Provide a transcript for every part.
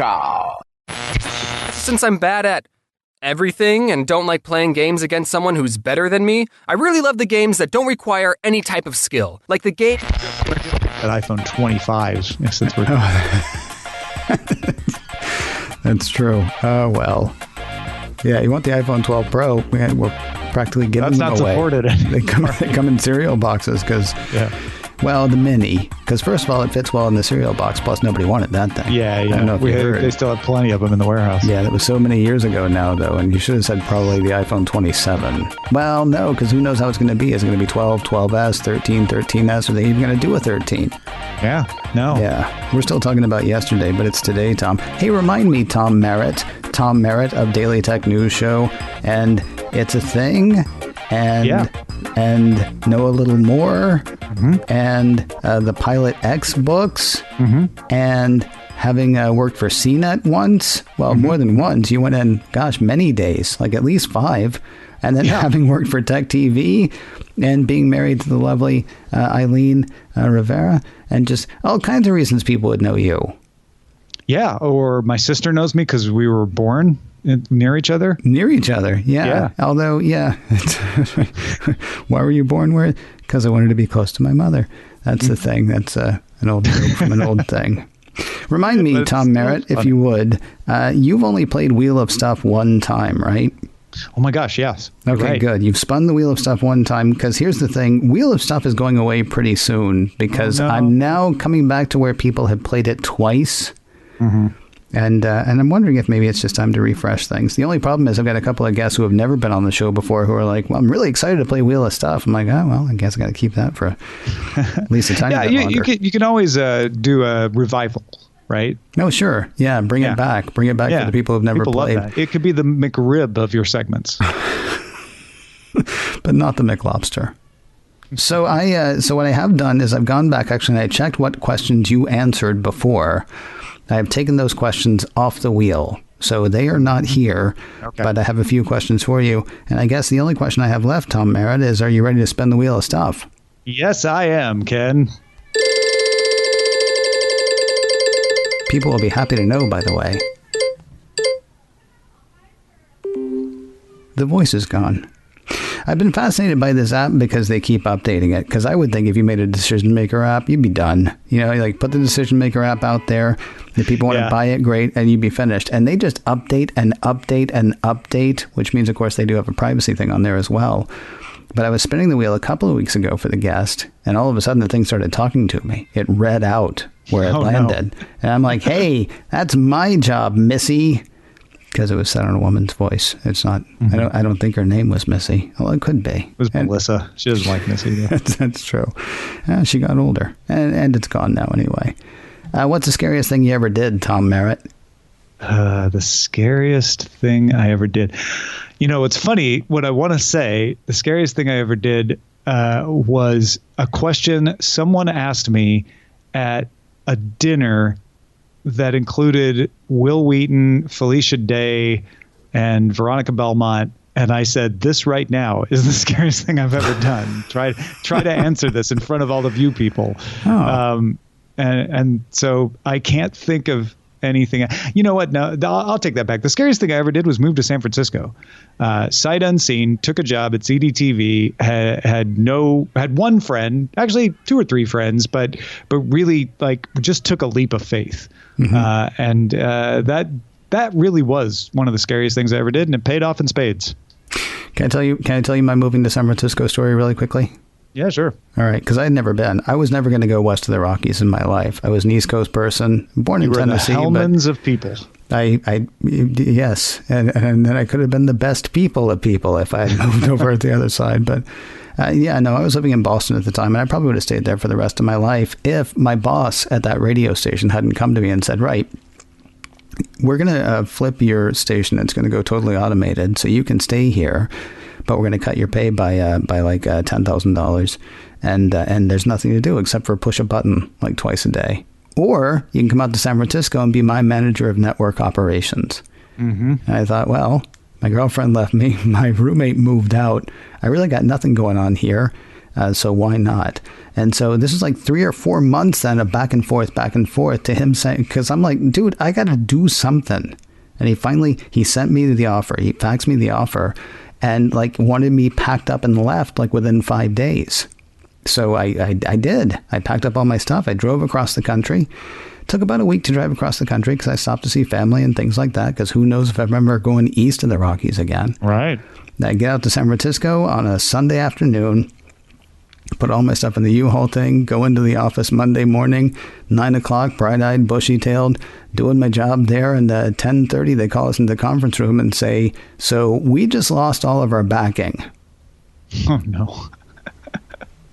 Cha-cha. Since I'm bad at everything and don't like playing games against someone who's better than me, I really love the games that don't require any type of skill. Like the game... That iPhone 25s, since we're... That's true. Oh, well. Yeah, you want the iPhone 12 Pro? We're practically giving them away. That's not supported. They come in cereal boxes because... Yeah. Well, the mini, because first of all, it fits well in the cereal box. Plus, nobody wanted that thing. Yeah. I don't know if you heard. They still have plenty of them in the warehouse. Yeah, that was so many years ago now, though, and you should have said probably the iPhone 27. Well, no, because who knows how it's going to be? Is it going to be 12, 12S, 13, 13S? Are they even going to do a 13? Yeah, no. Yeah, we're still talking about yesterday, but it's today, Tom. Hey, remind me, Tom Merritt of Daily Tech News Show, and It's a Thing, and Know a Little More, and the Pilot X books, and having worked for CNET once, well, more than once, you went in, many days, like at least 5, and then having worked for Tech TV and being married to the lovely Eileen Rivera, and just all kinds of reasons people would know you. Yeah, or my sister knows me because we were born near each other. Yeah. Although, why were you born where? Because I wanted to be close to my mother. That's the thing. That's an old joke from an old thing. Remind me, Tom Merritt, if you would, you've only played Wheel of Stuff one time, right? Oh my gosh, yes. Okay, right. Good. You've spun the Wheel of Stuff one time, because here's the thing. Wheel of Stuff is going away pretty soon, because I'm now coming back to where people have played it twice. And I'm wondering if maybe it's just time to refresh things. The only problem is I've got a couple of guests who have never been on the show before who are like, well, I'm really excited to play Wheel of Stuff. I'm like, oh, well, I guess I got to keep that for at least a tiny bit longer. You can always do a revival, right? No, sure. Yeah, bring it back. Bring it back for the people who've never played. Love that. It could be the McRib of your segments. But not the McLobster. So what I have done is I've gone back actually and I checked what questions you answered before. I have taken those questions off the wheel. So they are not here, but I have a few questions for you. And I guess the only question I have left, Tom Merritt, is are you ready to spin the Wheel of Stuff? Yes, I am, Ken. People will be happy to know, by the way. The voice is gone. I've been fascinated by this app because they keep updating it. Because I would think if you made a Decision Maker app, you'd be done. You know, like put the Decision Maker app out there. If people want to buy it, great, and you'd be finished. And they just update and update and update, which means, of course, they do have a privacy thing on there as well. But I was spinning the wheel a couple of weeks ago for the guest, and all of a sudden the thing started talking to me. It read out where it landed. No. And I'm like, hey, that's my job, Missy. Because it was said in a woman's voice. It's not, I don't think her name was Missy. Well, it could be. It was Melissa. She doesn't like Missy. That's true. She got older. And it's gone now anyway. What's the scariest thing you ever did, Tom Merritt? The scariest thing I ever did. You know, it's funny. What I want to say, the scariest thing I ever did was a question someone asked me at a dinner that included Will Wheaton, Felicia Day, and Veronica Belmont. And I said, this right now is the scariest thing I've ever done. Try to answer this in front of all the View people. And so I can't think of anything. You know what? No, I'll take that back. The scariest thing I ever did was move to San Francisco. Sight unseen, took a job at CDTV, had one friend, actually 2 or 3 friends, but really like just took a leap of faith. And that really was one of the scariest things I ever did, and it paid off in spades. Can I tell you my moving to San Francisco story really quickly? Yeah, sure. All right, because I had never been. I was never going to go west of the Rockies in my life. I was an East Coast person, born in Tennessee. You were the Hellmans of people. Yes, and then I could have been the best people of people if I had moved over at the other side. But I was living in Boston at the time, and I probably would have stayed there for the rest of my life if my boss at that radio station hadn't come to me and said, right, we're going to flip your station. It's going to go totally automated, so you can stay here. But we're going to cut your pay by like $10,000, and there's nothing to do except for push a button like twice a day. Or you can come out to San Francisco and be my manager of network operations. And I thought, well, my girlfriend left me, my roommate moved out. I really got nothing going on here. So why not? And so this is like 3 or 4 months then of back and forth to him saying, because I'm like, dude, I got to do something. And he sent me the offer. He faxed me the offer and like wanted me packed up and left like within 5 days. So I did. I packed up all my stuff. I drove across the country. Took about a week to drive across the country because I stopped to see family and things like that. Because who knows if I remember going east of the Rockies again. Right. I get out to San Francisco on a Sunday afternoon. Put all my stuff in the U-Haul thing. Go into the office Monday morning, 9 o'clock, bright-eyed, bushy-tailed, doing my job there. And at 10:30, they call us into the conference room and say, "So we just lost all of our backing." Oh no.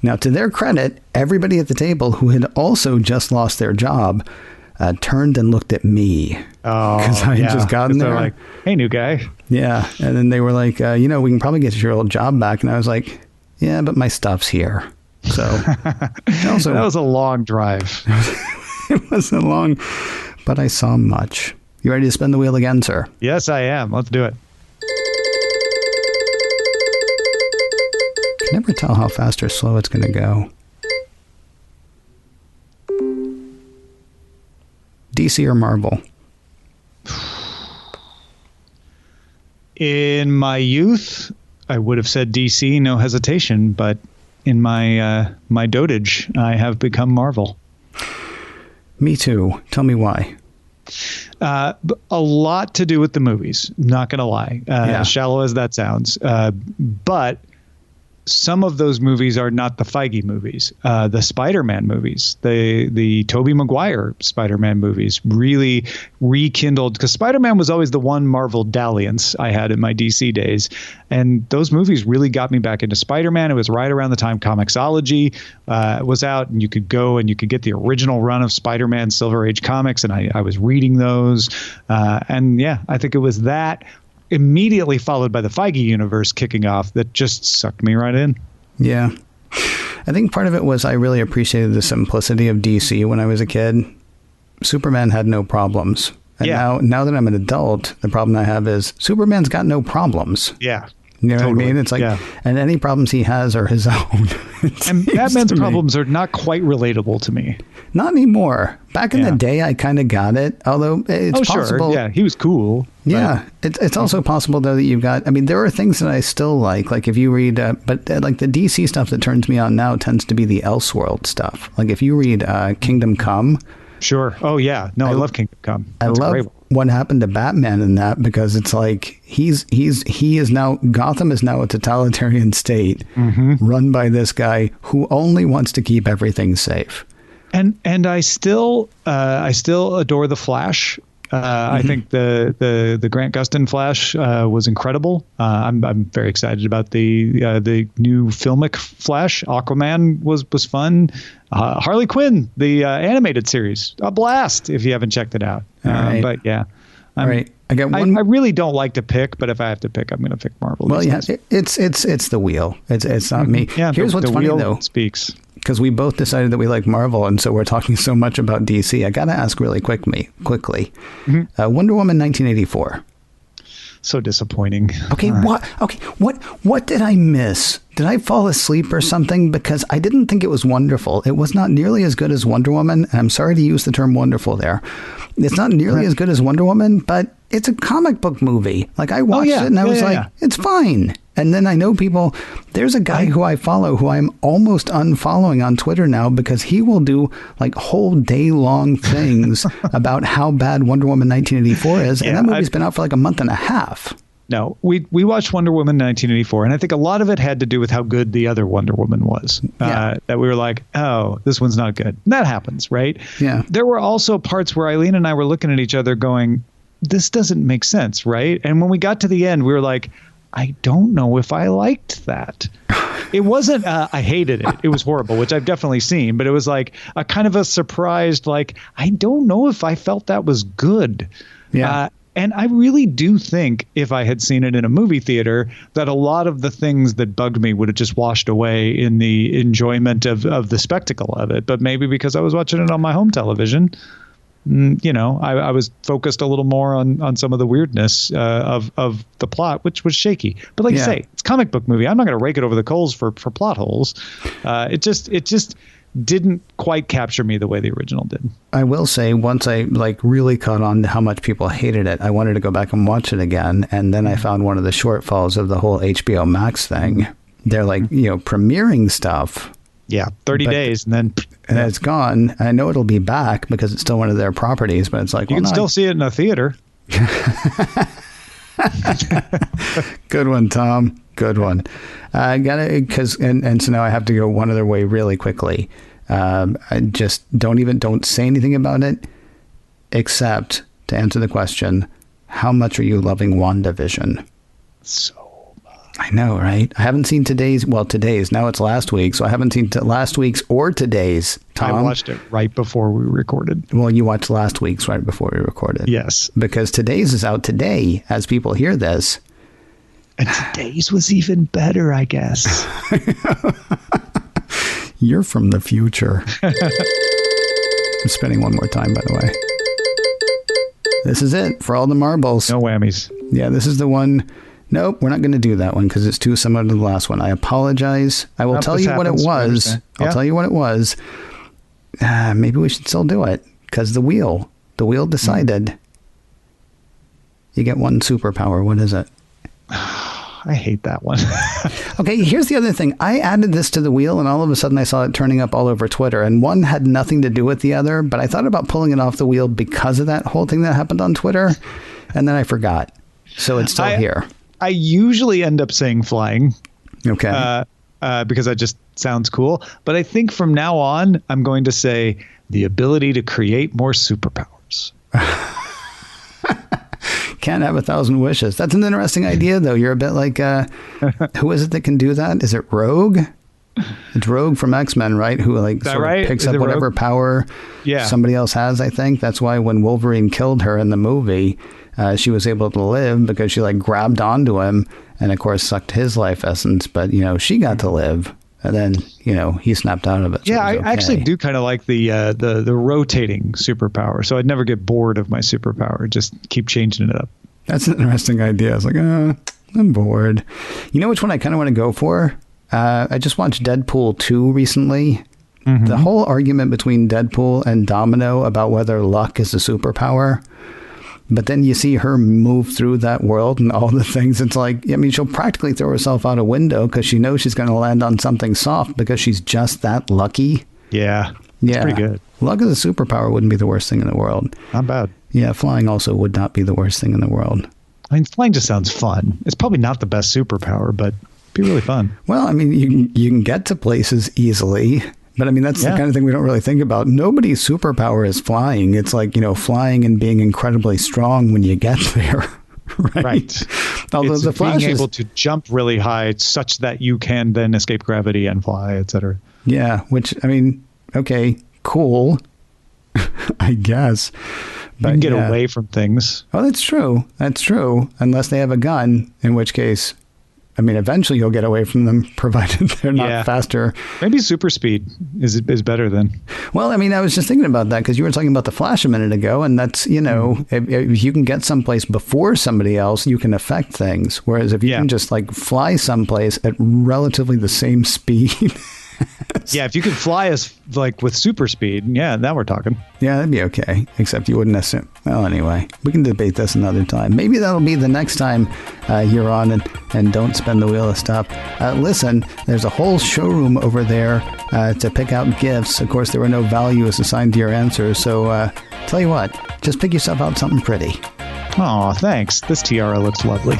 Now, to their credit, everybody at the table who had also just lost their job turned and looked at me. Oh, because I had just gotten there. Like, hey, new guy. Yeah. And then they were like, we can probably get your old job back. And I was like, yeah, but my stuff's here. So also, that was a long drive. It wasn't long, but I saw much. You ready to spin the wheel again, sir? Yes, I am. Let's do it. Can never tell how fast or slow it's going to go. DC or Marvel? In my youth, I would have said DC, no hesitation. But in my my dotage, I have become Marvel. Me too. Tell me why. A lot to do with the movies. Not going to lie. As shallow as that sounds. But some of those movies are not the Feige movies. The Spider-Man movies, the Tobey Maguire Spider-Man movies really rekindled, because Spider-Man was always the one Marvel dalliance I had in my DC days. And those movies really got me back into Spider-Man. It was right around the time Comixology was out, and you could go and you could get the original run of Spider-Man Silver Age comics. And I was reading those. And yeah, I think it was that, immediately followed by the Feige universe kicking off, that just sucked me right in. Yeah. I think part of it was I really appreciated the simplicity of DC when I was a kid. Superman had no problems. And now that I'm an adult, the problem I have is Superman's got no problems. Yeah. You know what I mean? It's like, and any problems he has are his own. And Batman's problems are not quite relatable to me. Not anymore. Back in the day, I kind of got it. Although it's possible. Sure. Yeah, he was cool. Yeah. It's also possible, though, that you've got, I mean, there are things that I still like if you read, but like the DC stuff that turns me on now tends to be the Elseworld stuff. Like if you read Kingdom Come. Sure. Oh, yeah. No, I love Kingdom Come. That's I love what happened to Batman in that, because it's like he is now, Gotham is now a totalitarian state run by this guy who only wants to keep everything safe. And I still adore the Flash. I think the Grant Gustin Flash was incredible. I'm very excited about the new filmic Flash. Aquaman was fun. Harley Quinn, the animated series, a blast if you haven't checked it out. Right. But yeah, all right. I got one. I really don't like to pick, but if I have to pick, I'm going to pick Marvel. Well, yeah, it's the wheel. It's not me. Yeah, here's what's funny though. Speaks. Because we both decided that we like Marvel, and so we're talking so much about DC. I got to ask really quickly. Wonder Woman 1984. So disappointing. Okay, what did I miss? Did I fall asleep or something? Because I didn't think it was wonderful. It was not nearly as good as Wonder Woman, and I'm sorry to use the term wonderful there. It's not nearly as good as Wonder Woman, but it's a comic book movie. Like I watched it and I was like, it's fine. And then I know people, there's a guy who I follow who I'm almost unfollowing on Twitter now, because he will do like whole day long things about how bad Wonder Woman 1984 is. And that movie's been out for like a month and a half. No, we watched Wonder Woman 1984, and I think a lot of it had to do with how good the other Wonder Woman was. That we were like, oh, this one's not good. And that happens, right? Yeah. There were also parts where Eileen and I were looking at each other going, this doesn't make sense, right? And when we got to the end, we were like, I don't know if I liked that. It wasn't, I hated it. It was horrible, which I've definitely seen. But it was like a kind of a surprised, like, I don't know if I felt that was good. Yeah. And I really do think if I had seen it in a movie theater, that a lot of the things that bugged me would have just washed away in the enjoyment of the spectacle of it. But maybe because I was watching it on my home television, I was focused a little more on some of the weirdness of the plot, which was shaky. But like you say, it's a comic book movie. I'm not going to rake it over the coals for plot holes. It just didn't quite capture me the way the original did. I will say, once I really caught on to how much people hated it, I wanted to go back and watch it again. And then I found one of the shortfalls of the whole HBO Max thing. They're premiering stuff. Yeah, 30 days and then it's gone. I know it'll be back because it's still one of their properties, but it's like, you can still see it in a theater. Good one, Tom. Good one. I got it and so now I have to go one other way really quickly. I just don't say anything about it, except to answer the question, how much are you loving WandaVision? So I know, right? I haven't seen today's. Now it's last week, so I haven't seen last week's or today's. Tom, I watched it right before we recorded. Well, you watched last week's right before we recorded. Yes. Because today's is out today as people hear this. And today's was even better, I guess. You're from the future. I'm spinning one more time, by the way. This is it for all the marbles. No whammies. Yeah, this is the one. Nope, we're not going to do that one because it's too similar to the last one. I apologize. I will tell you what it was. I'll tell you what it was. Maybe we should still do it because the wheel decided you get one superpower. What is it? I hate that one. Okay, here's the other thing. I added this to the wheel and all of a sudden I saw it turning up all over Twitter and one had nothing to do with the other, but I thought about pulling it off the wheel because of that whole thing that happened on Twitter and then I forgot. So it's still here. I usually end up saying flying. Okay. Because that just sounds cool. But I think from now on, I'm going to say the ability to create more superpowers. Can't have 1,000 wishes. That's an interesting idea, though. You're a bit like, who is it that can do that? Is it Rogue? It's Rogue from X-Men, right? Who sort of picks up whatever power somebody else has, I think. That's why when Wolverine killed her in the movie, she was able to live because she grabbed onto him and, of course, sucked his life essence. But, she got to live. And then, he snapped out of it. So I actually do kind of like the rotating superpower. So I'd never get bored of my superpower. Just keep changing it up. That's an interesting idea. It's I'm bored. You know which one I kind of want to go for? I just watched Deadpool 2 recently. Mm-hmm. The whole argument between Deadpool and Domino about whether luck is a superpower. But then you see her move through that world and all the things. It's she'll practically throw herself out a window because she knows she's going to land on something soft because she's just that lucky. Yeah. It's pretty good. Luck as a superpower wouldn't be the worst thing in the world. Not bad. Yeah, flying also would not be the worst thing in the world. I mean, flying just sounds fun. It's probably not the best superpower, but it'd be really fun. Well, I mean, you can get to places easily. But I mean, that's the kind of thing we don't really think about. Nobody's superpower is flying. It's flying and being incredibly strong when you get there. Right. Although it's the Flash being able to jump really high such that you can then escape gravity and fly, etc. Yeah. Which, I mean, okay, cool, I guess. But you can get away from things. Oh, that's true. That's true. Unless they have a gun, in which case, I mean, eventually you'll get away from them, provided they're not faster. Maybe super speed is better then. Well, I mean, I was just thinking about that because you were talking about the Flash a minute ago, and that's, if you can get someplace before somebody else, you can affect things. Whereas if you can just fly someplace at relatively the same speed. Yeah, if you could fly with super speed, now we're talking. Yeah, that'd be okay. Except you wouldn't necessarily. Well, anyway, we can debate this another time. Maybe that'll be the next time you're on and don't spin the wheel of stuff. Listen, there's a whole showroom over there to pick out gifts. Of course, there were no values assigned to your answers. So tell you what, just pick yourself out something pretty. Oh, thanks. This tiara looks lovely.